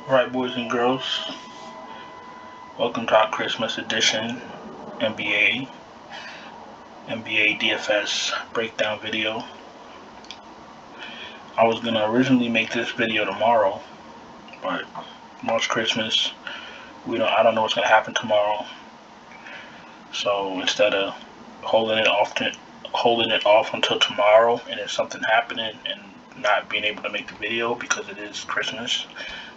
Alright, boys and girls, welcome to our Christmas edition NBA DFS breakdown video. I was going to originally make this video tomorrow, but tomorrow's Christmas. I don't know what's going to happen tomorrow. So instead of holding it off until tomorrow and there's something happening and not being able to make the video because it is Christmas,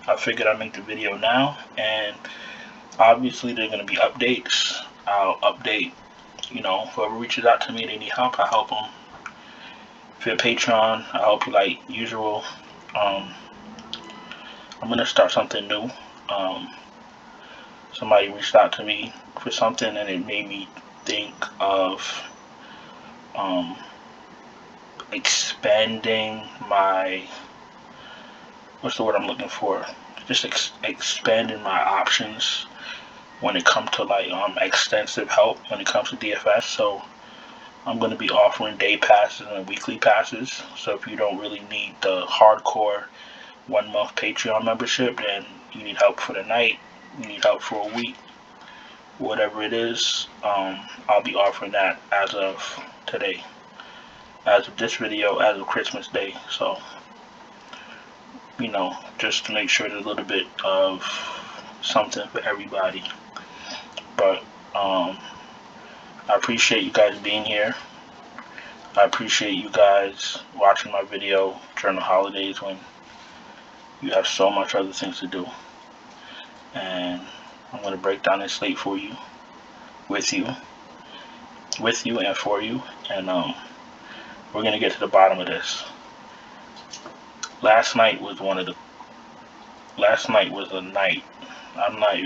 I figured I'd make the video now. And obviously there are going to be updates. I'll update, whoever reaches out to me, they need help, I help them. If you're a Patreon, I help you like usual. I'm going to start something new. Somebody reached out to me for something and it made me think of expanding my, what's the word I'm looking for? Just expanding my options when it comes to like extensive help when it comes to DFS. So I'm going to be offering day passes and weekly passes. So if you don't really need the hardcore 1 month Patreon membership, then you need help for the night, you need help for a week, whatever it is, I'll be offering that as of today, as of this video, as of Christmas Day. So just to make sure there's a little bit of something for everybody. But I appreciate you guys being here. I appreciate you guys watching my video during the holidays when you have so much other things to do. And I'm going to break down this slate for you, with you and for you. And we're going to get to the bottom of this. Last night was a night. I'm not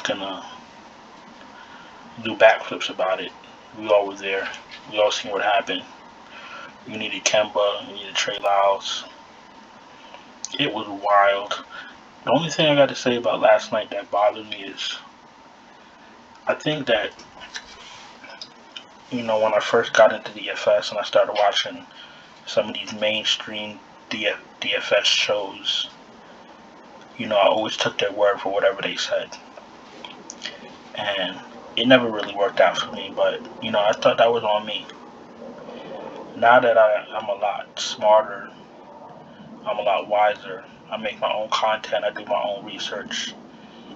gonna do backflips about it. We all were there. We all seen what happened. You needed Kemba, you needed Trey Lyles. It was wild. The only thing I got to say about last night that bothered me is I think that when I first got into DFS and I started watching some of these mainstream DFS shows, I always took their word for whatever they said. And it never really worked out for me, but I thought that was on me. Now that I'm a lot smarter, I'm a lot wiser, I make my own content, I do my own research,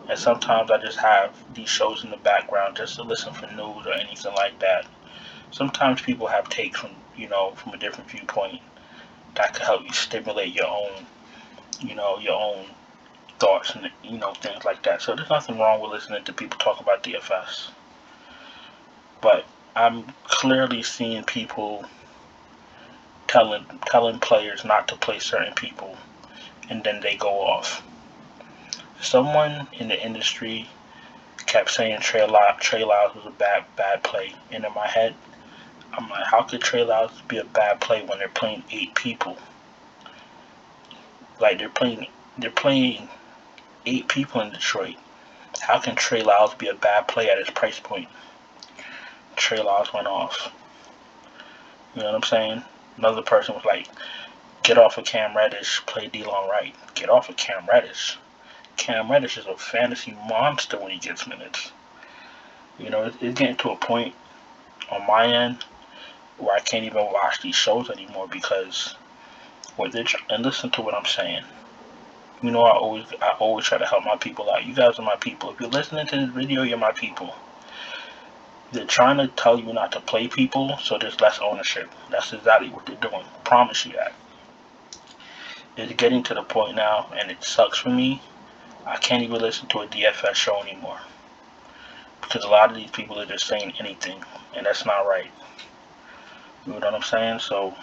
and sometimes I just have these shows in the background just to listen for news or anything like that. Sometimes people have takes from a different viewpoint that could help you stimulate your own thoughts and things like that. So there's nothing wrong with listening to people talk about DFS. But I'm clearly seeing people telling players not to play certain people, and then they go off. Someone in the industry kept saying Trey Lyles was a bad play, and in my head, I'm like, how could Trey Lyles be a bad play when they're playing 8 people? Like they're playing 8 people in Detroit. How can Trey Lyles be a bad play at his price point? Trey Lyles went off. You know what I'm saying? Another person was like, get off of Cam Reddish, play DeLon Wright. Get off of Cam Reddish. Cam Reddish is a fantasy monster when he gets minutes. It's getting to a point on my end where I can't even watch these shows anymore because and listen to what I'm saying. I always try to help my people out. You guys are my people. If you're listening to this video, you're my people. They're trying to tell you not to play people, so there's less ownership. That's exactly what they're doing. I promise you that. It's getting to the point now, and it sucks for me. I can't even listen to a DFS show anymore because a lot of these people are just saying anything, and that's not right. You know what I'm saying? So,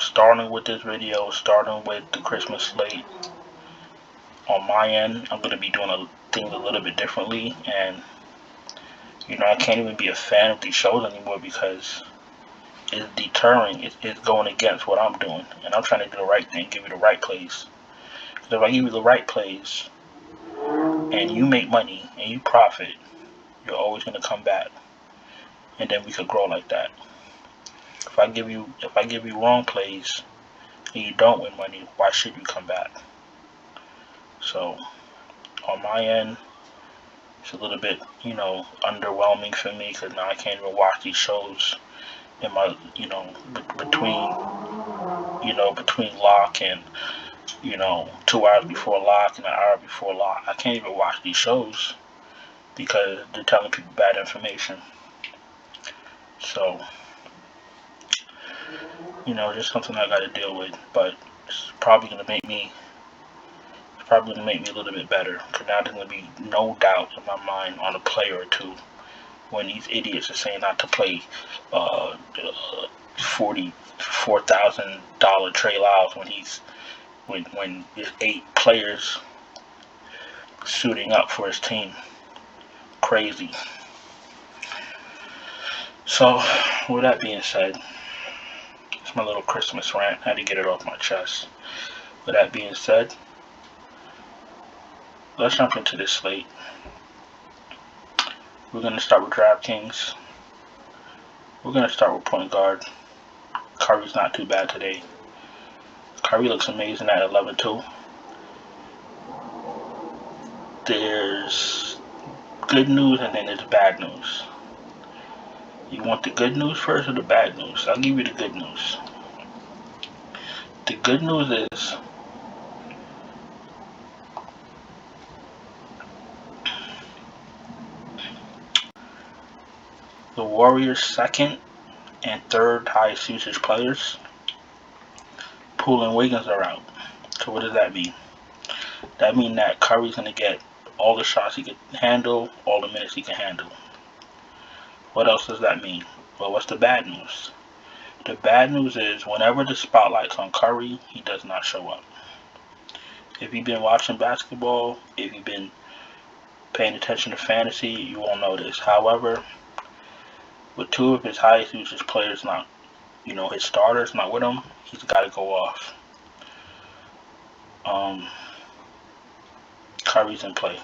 starting with this video, starting with the Christmas slate, on my end, I'm going to be doing things a little bit differently, and I can't even be a fan of these shows anymore because it's deterring. It's going against what I'm doing, and I'm trying to do the right thing, give you the right plays. Because if I give you the right plays and you make money and you profit, you're always going to come back, and then we could grow like that. If I give you wrong plays and you don't win money, why should you come back? So on my end, it's a little bit, underwhelming for me, because now I can't even watch these shows in my, between lock and, 2 hours before lock and an hour before lock. I can't even watch these shows because they're telling people bad information. So, just something I got to deal with, but it's probably gonna make me a little bit better, because now there's gonna be no doubt in my mind on a player or two when these idiots are saying not to play $44,000 Trey Lyles when there's 8 players suiting up for his team. Crazy. So, with that being said, it's my little Christmas rant. I had to get it off my chest. With that being said, let's jump into this slate. We're going to start with Draftkings. We're going to start with point guard. Curry's not too bad today. Curry looks amazing at 11-2. There's good news and then there's bad news. You want the good news first or the bad news? I'll give you the good news. The good news is the Warriors' second and third highest usage players, Poole and Wiggins, are out. So what does that mean? That means that Curry's going to get all the shots he can handle, all the minutes he can handle. What else does that mean? Well, what's the bad news? The bad news is whenever the spotlight's on Curry, he does not show up. If you've been watching basketball, if you've been paying attention to fantasy, you won't know this. However, with 2 of his highest usage players not, his starters not with him, he's got to go off. Curry's in play.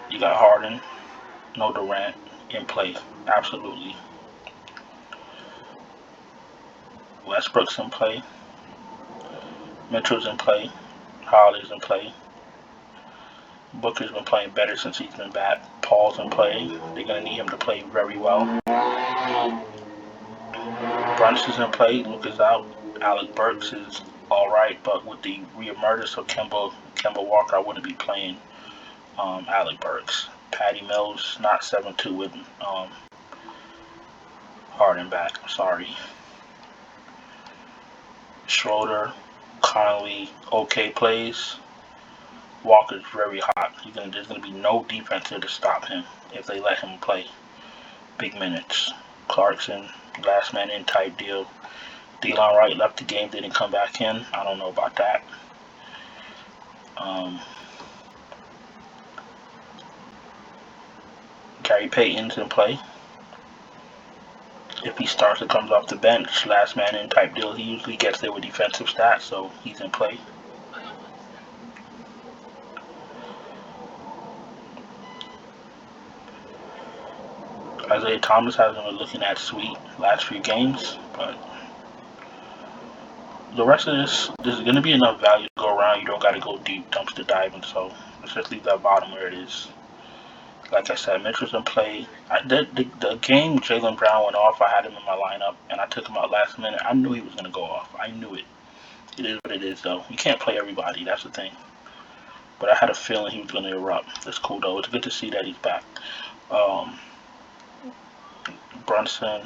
You got Harden, no Durant, in play. Absolutely. Westbrook's in play. Mitchell's in play. Holly's in play. Booker's been playing better since he's been back. Paul's in play. They're going to need him to play very well. Brunson's in play. Luke is out. Alec Burks is alright, but with the re-emergence of Kemba Walker, I wouldn't be playing Alec Burks. Patty Mills, not 7-2 with Harden back. I'm sorry. Schroeder, Conley, okay plays. Walker's very hot. There's going to be no defense here to stop him if they let him play big minutes. Clarkson, last man in type deal. Delon Wright left the game, didn't come back in. I don't know about that. Gary Payton's in play. If he starts and comes off the bench, last man in type deal, he usually gets there with defensive stats, so he's in play. Isaiah Thomas hasn't been looking that sweet last few games, but the rest of this, there's going to be enough value to go around. You don't got to go deep dumpster diving, so let's just leave that bottom where it is. Like I said, Mitchell's in play. The game Jaylen Brown went off, I had him in my lineup, and I took him out last minute. I knew he was going to go off. I knew it. It is what it is, though. You can't play everybody. That's the thing. But I had a feeling he was going to erupt. That's cool, though. It's good to see that he's back. Brunson,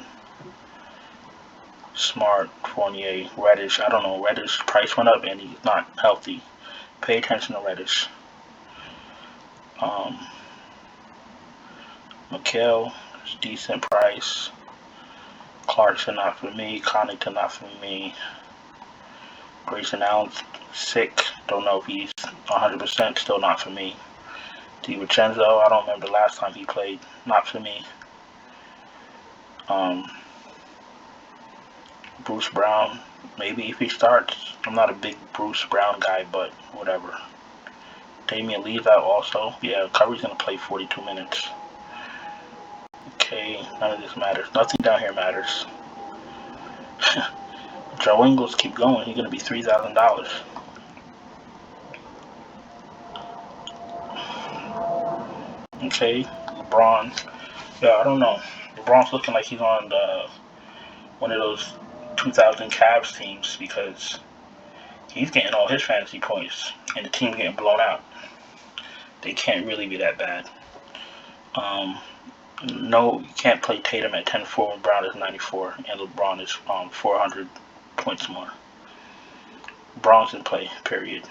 Smart, Fournier, Reddish. I don't know. Reddish price went up, and he's not healthy. Pay attention to Reddish. McHale, decent price. Clarkson, not for me. Connaughton, not for me. Grayson Allen's sick. Don't know if he's 100%. Still not for me. DiVincenzo, I don't remember the last time he played. Not for me. Bruce Brown, maybe if he starts. I'm not a big Bruce Brown guy, but whatever. Damian Lee's out also. Yeah, Curry's going to play 42 minutes. Okay, none of this matters. Nothing down here matters. Joe Ingles keep going. He's gonna be $3,000. Okay, LeBron. Yeah, I don't know. LeBron's looking like he's on one of those 2000 Cavs teams because he's getting all his fantasy points and the team getting blown out. They can't really be that bad. No, you can't play Tatum at 10-4 when Brown is 94 and LeBron is 400 points more. Brown's in play, period.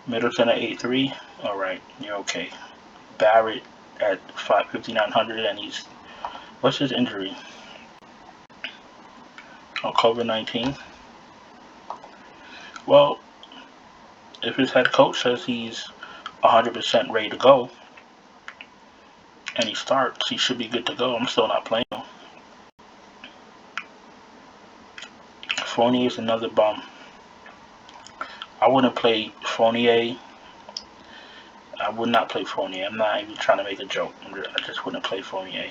Middleton at 8-3. Alright, you're okay. Barrett at 5,900 and he's... What's his injury? Oh, COVID-19. Well, if his head coach says he's 100% ready to go and he starts, he should be good to go. I'm still not playing him. Fournier is another bum. I wouldn't play Fournier. I would not play Fournier. I'm not even trying to make a joke. I just wouldn't play Fournier.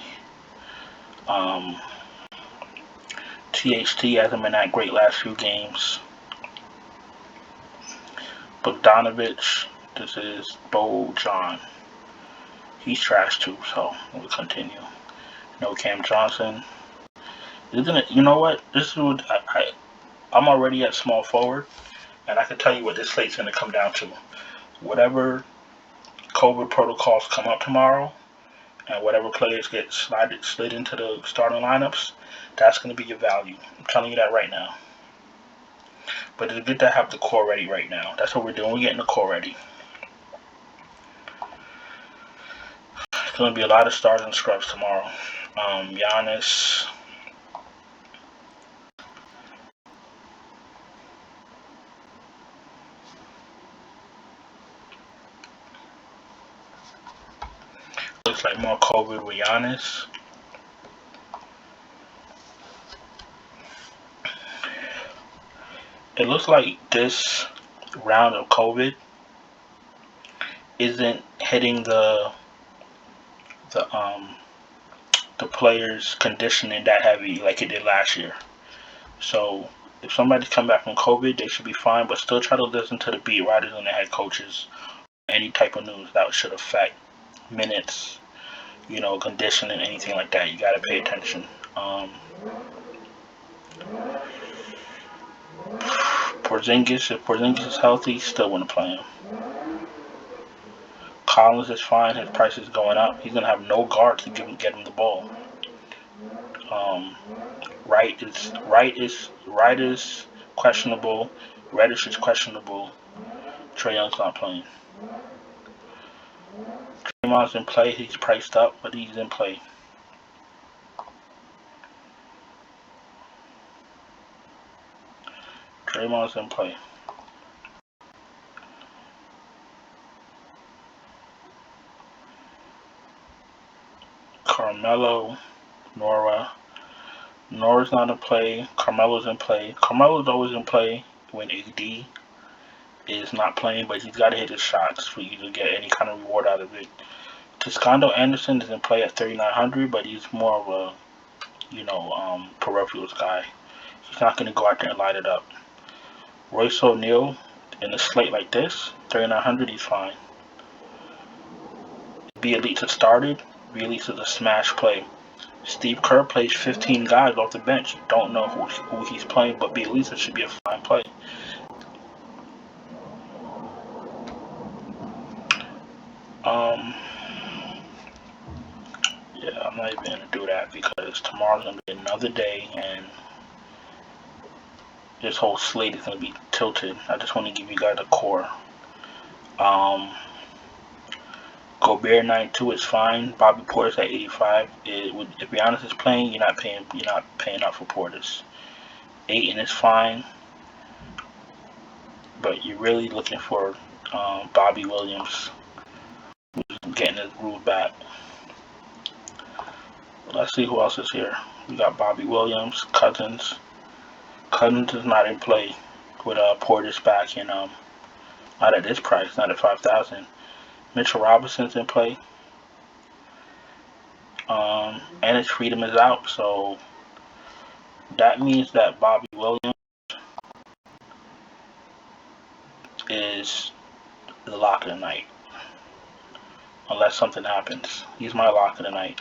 THT hasn't been that great last few games. Bogdanovich, this is Bojan. He's trash too, so we'll continue. No Cam Johnson. Isn't it? You know what? This is what I'm already at small forward, and I can tell you what this slate's going to come down to. Whatever COVID protocols come up tomorrow, and whatever players get slid into the starting lineups, that's going to be your value. I'm telling you that right now. But it's good to have the core ready right now. That's what we're doing. We're getting the core ready. There's going to be a lot of stars and scrubs tomorrow. Giannis. Looks like more COVID with Giannis. It looks like this round of COVID isn't hitting the players' conditioning that heavy like it did last year. So if somebody's come back from COVID, they should be fine, but still try to listen to the beat writers and the head coaches. Any type of news that should affect minutes, conditioning, anything like that. You got to pay attention. Porzingis, if Porzingis is healthy, still wouldn't play him. Collins is fine. His price is going up. He's gonna have no guard to get him the ball. Wright is questionable. Reddish is questionable. Trae Young's not playing. Draymond's in play. He's priced up, but he's in play. Draymond's in play. Carmelo, Nora. Nora's not in play. Carmelo's in play. Carmelo's always in play when AD is not playing, but he's got to hit his shots for you to get any kind of reward out of it. Toscano Anderson is in play at 3,900, but he's more of a, peripherals guy. He's not going to go out there and light it up. Royce O'Neal in a slate like this, 3,900, he's fine. Bielitsa started. Bielitsa's a smash play. Steve Kerr plays 15 guys off the bench. You don't know who he's playing, but Bielitsa should be a fine play. Yeah, I'm not even going to do that because tomorrow's going to be another day and this whole slate is going to be tilted. I just want to give you guys a core. Gobert 92 is fine. Bobby Portis at 85. If Giannis is playing, you're not paying up for Portis. Payton is fine, but you're really looking for Bobby Williams, who's getting his groove back. Let's see who else is here. We got Bobby Williams, Cousins. Cousins is not in play with Portis back and not at this price, not at 5,000. Mitchell Robinson's in play. And his freedom is out, so that means that Bobby Williams is the lock of the night. Unless something happens. He's my lock of the night.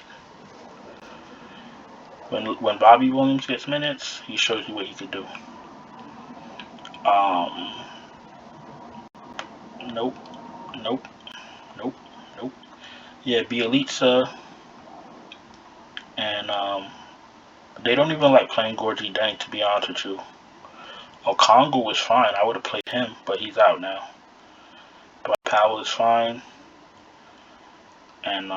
When Bobby Williams gets minutes, he shows you what he could do. Nope. Yeah, Bielitsa and they don't even like playing Gorgie Deng, to be honest with you. Okongwu was fine. I would have played him, but he's out now. Dwight Powell is fine. And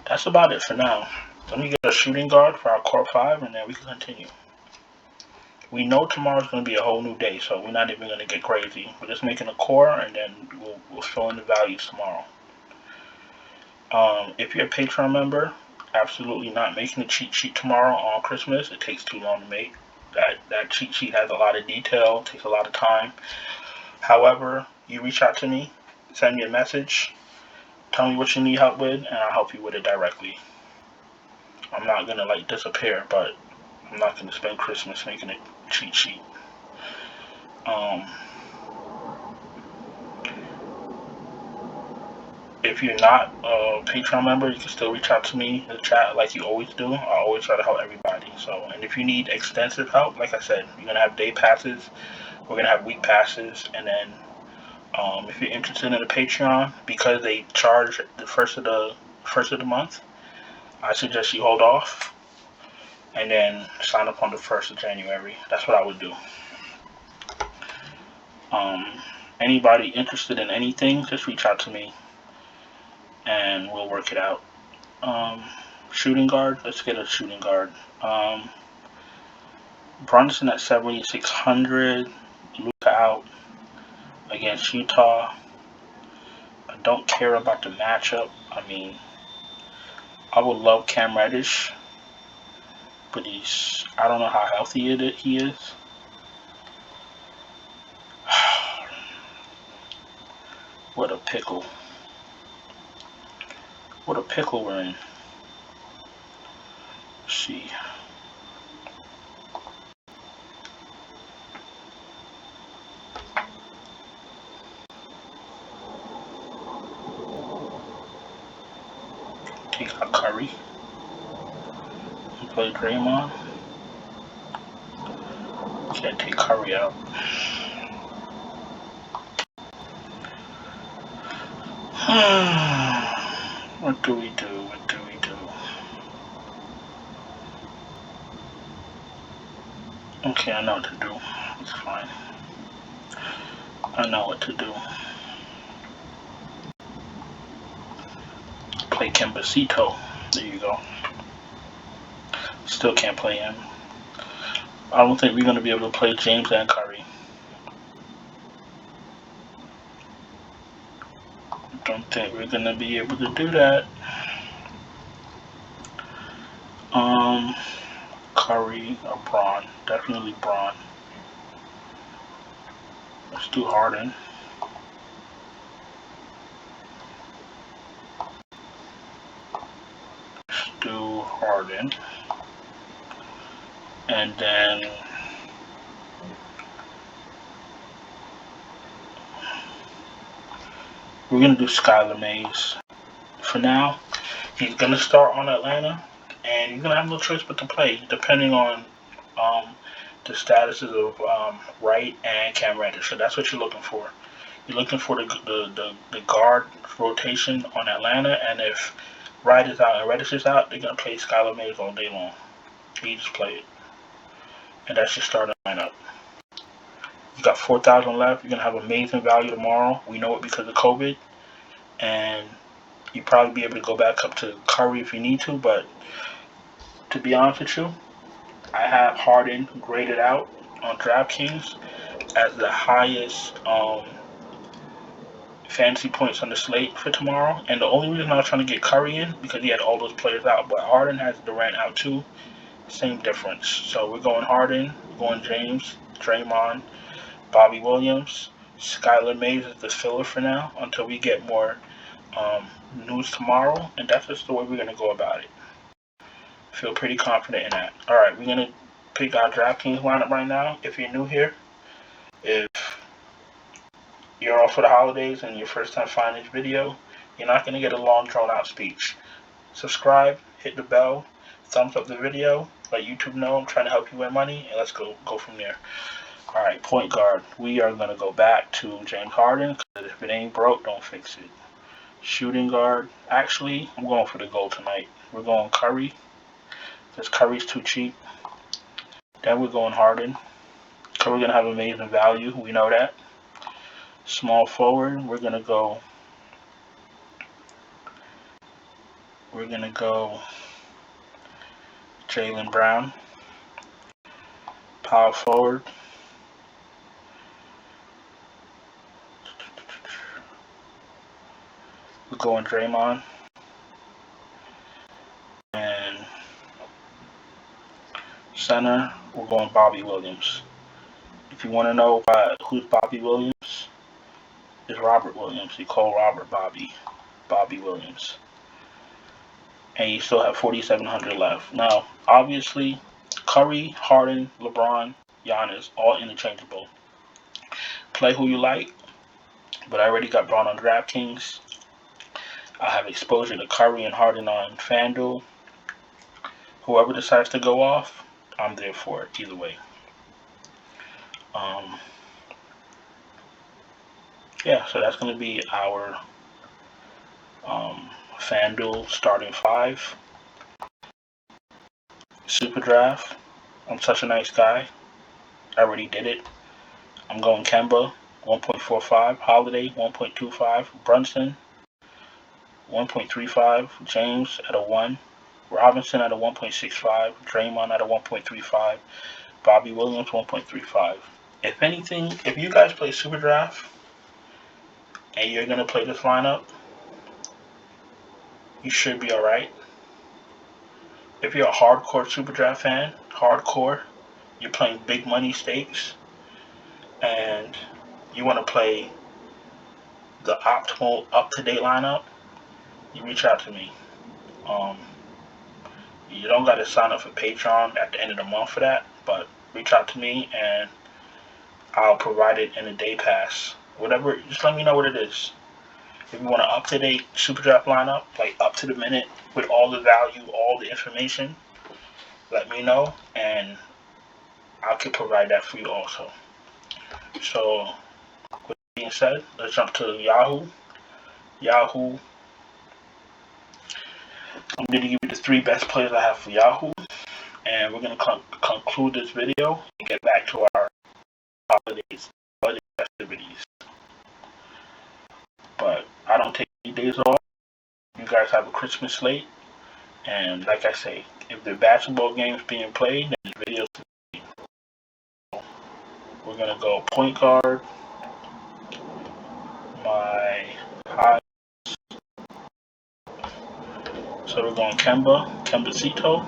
that's about it for now. Let me get a shooting guard for our core 5, and then we can continue. We know tomorrow's going to be a whole new day, so we're not even going to get crazy. We're just making a core, and then we'll fill in the values tomorrow. If you're a Patreon member, absolutely not making a cheat sheet tomorrow on Christmas. It takes too long to make. That cheat sheet has a lot of detail, takes a lot of time. However, you reach out to me, send me a message, tell me what you need help with, and I'll help you with it directly. I'm not going to disappear, but I'm not going to spend Christmas making a cheat sheet. If you're not a Patreon member, you can still reach out to me in the chat like you always do. I always try to help everybody. And if you need extensive help, like I said, you're going to have day passes, we're going to have week passes, and then if you're interested in the Patreon, because they charge the first of the month, I suggest you hold off and then sign up on the 1st of January. That's what I would do. Anybody interested in anything, just reach out to me and we'll work it out. Shooting guard, let's get a shooting guard. Brunson at 7,600, Luka out against Utah. I don't care about the matchup. I mean, I would love Cam Reddish, but I don't know how healthy he is. What a pickle. What a pickle we're in. Let's see. Take out Curry. He played Draymond. Can't take Curry out. What do we do? Okay, I know what to do. It's fine. I know what to do. Play Kembasito. There you go. Still can't play him. I don't think we're going to be able to play James and Curry. Don't think we're going to be able to do that. Curry or Braun. Definitely Braun. Let's do Harden. And then we're going to do Skylar Mays. For now, he's going to start on Atlanta, and you're going to have no choice but to play, depending on the statuses of Wright and Cam Reddish. So that's what you're looking for. You're looking for the guard rotation on Atlanta, and if Wright is out and Reddish is out, they're going to play Skylar Mays all day long. You just play it. And that's your starting lineup. You got 4,000 left. You're going to have amazing value tomorrow. We know it because of COVID. And you probably be able to go back up to Curry if you need to. But to be honest with you, I have Harden graded out on Draftkings as the highest fantasy points on the slate for tomorrow. And the only reason I was trying to get Curry in because he had all those players out. But Harden has Durant out too. Same difference. So we're going Harden, we're going James, Draymond, Bobby Williams. Skylar Mays is the filler for now until we get more news tomorrow, and that's just the way we're going to go about it. Feel pretty confident in that. Alright, we're going to pick our Draftkings lineup right now. If you're new here, if you're off for the holidays and your first time finding this video, you're not going to get a long drawn out speech. Subscribe, hit the bell, thumbs up the video, let YouTube know I'm trying to help you win money, and let's go from there. Alright, point guard. We are going to go back to James Harden, because if it ain't broke, don't fix it. Shooting guard. Actually, I'm going for the goal tonight. We're going Curry, because Curry's too cheap. Then we're going Harden. Curry's going to have amazing value, we know that. Small forward, we're going to go Jaylen Brown. Power forward, we're going Draymond. And center, we're going Bobby Williams. If you want to know who's Bobby Williams, it's Robert Williams. You call Robert Bobby Williams. And you still have 4,700 left. Now, obviously, Curry, Harden, LeBron, Giannis, all interchangeable. Play who you like, but I already got Braun on Draftkings. I have exposure to Curry and Harden on Fanduel. Whoever decides to go off, I'm there for it, either way. Yeah, so that's going to be our Fanduel starting 5. Superdraft. I'm such a nice guy. I already did it. I'm going Kemba, 1.45. Holiday, 1.25. Brunson, 1.35. James at a 1. Robinson at a 1.65. Draymond at a 1.35. Bobby Williams, 1.35. If anything, if you guys play Superdraft and you're going to play this lineup, you should be alright. If you're a hardcore Superdraft fan, you're playing big money stakes, and you want to play the optimal, up-to-date lineup, you reach out to me. You don't got to sign up for Payton at the end of the month for that, but reach out to me and I'll provide it in a day pass. Whatever, just let me know what it is. If you want an up-to-date Superdraft lineup, like up to the minute, with all the value, all the information, let me know, and I can provide that for you also. So, with that being said, let's jump to Yahoo. I'm going to give you the 3 best players I have for Yahoo, and we're going to conclude this video and get back to our holiday festivities. But I don't take any days off. You guys have a Christmas slate, and like I say, if the basketball game's being played, then this video's being played. We're going to go point guard. My high. So we're going Kembacito.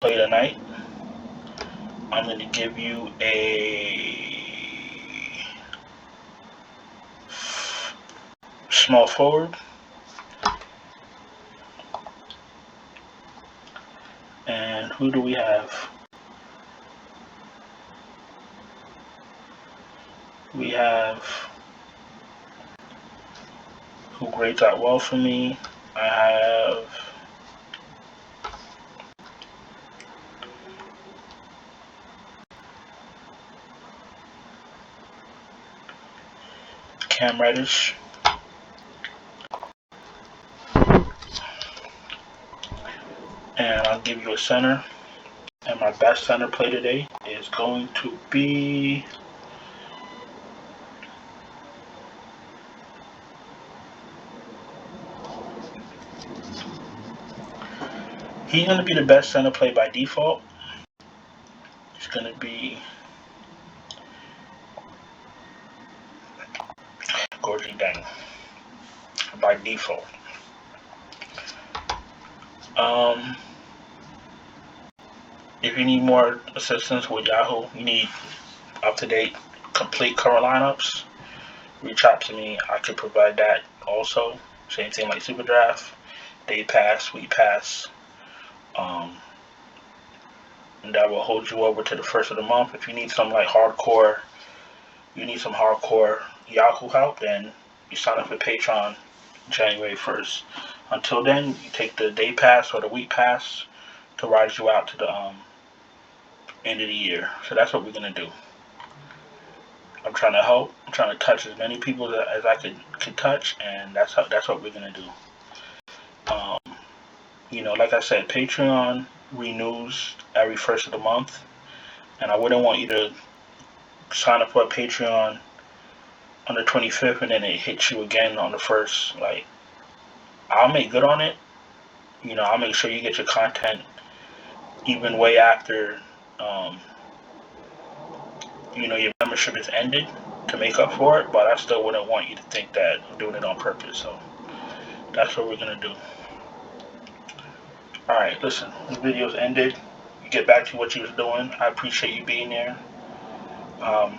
Play tonight. I'm going to give you a small forward. And who do we have? We have, who grades out well for me, I have Cam Reddish. And I'll give you a center. And my best center play today is going to be he's going to be the best center play by default. It's going to be Gorgie Deng by default. If you need more assistance with Yahoo, you need up-to-date, complete current lineups, reach out to me. I could provide that also. Same thing like Superdraft, Day Pass, Week Pass. And that will hold you over to the first of the month. If you need some like hardcore, Yahoo help, then you sign up for Patreon January 1st. Until then, you take the Day Pass or the Week Pass to ride you out to the end of the year. So that's what we're gonna do. I'm trying to help. I'm trying to touch as many people as I could touch, and that's what we're gonna do. Like I said, Patreon renews every first of the month, and I wouldn't want you to sign up for a Patreon on the 25th and then it hits you again on the 1st. Like, I'll make good on it. I'll make sure you get your content even way after your membership is ended to make up for it, but I still wouldn't want you to think that I'm doing it on purpose. So that's what we're gonna do. Alright, listen, this video's ended. You get back to what you was doing. I appreciate you being there. I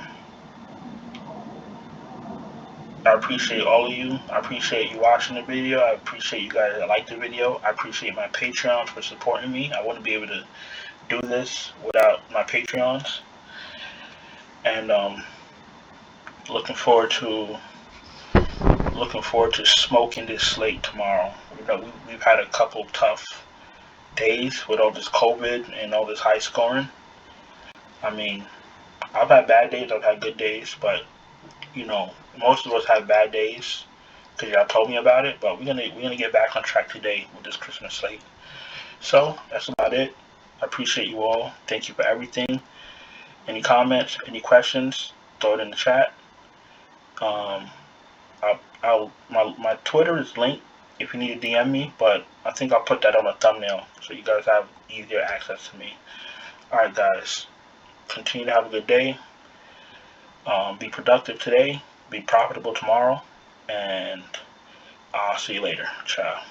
appreciate all of you. I appreciate you watching the video. I appreciate you guys that like the video. I appreciate my Patreons for supporting me. I wouldn't be able to do this without my Patreons. And looking forward to smoking this slate tomorrow. We've had a couple tough days with all this COVID and all this high scoring. I mean, I've had bad days, I've had good days, but most of us have bad days because y'all told me about it. But we're gonna get back on track today with this Christmas slate. So that's about it. I appreciate you all. Thank you for everything. Any comments, any questions, throw it in the chat. My Twitter is linked if you need to DM me, but I think I'll put that on a thumbnail so you guys have easier access to me. Alright guys, continue to have a good day. Be productive today, be profitable tomorrow, and I'll see you later. Ciao.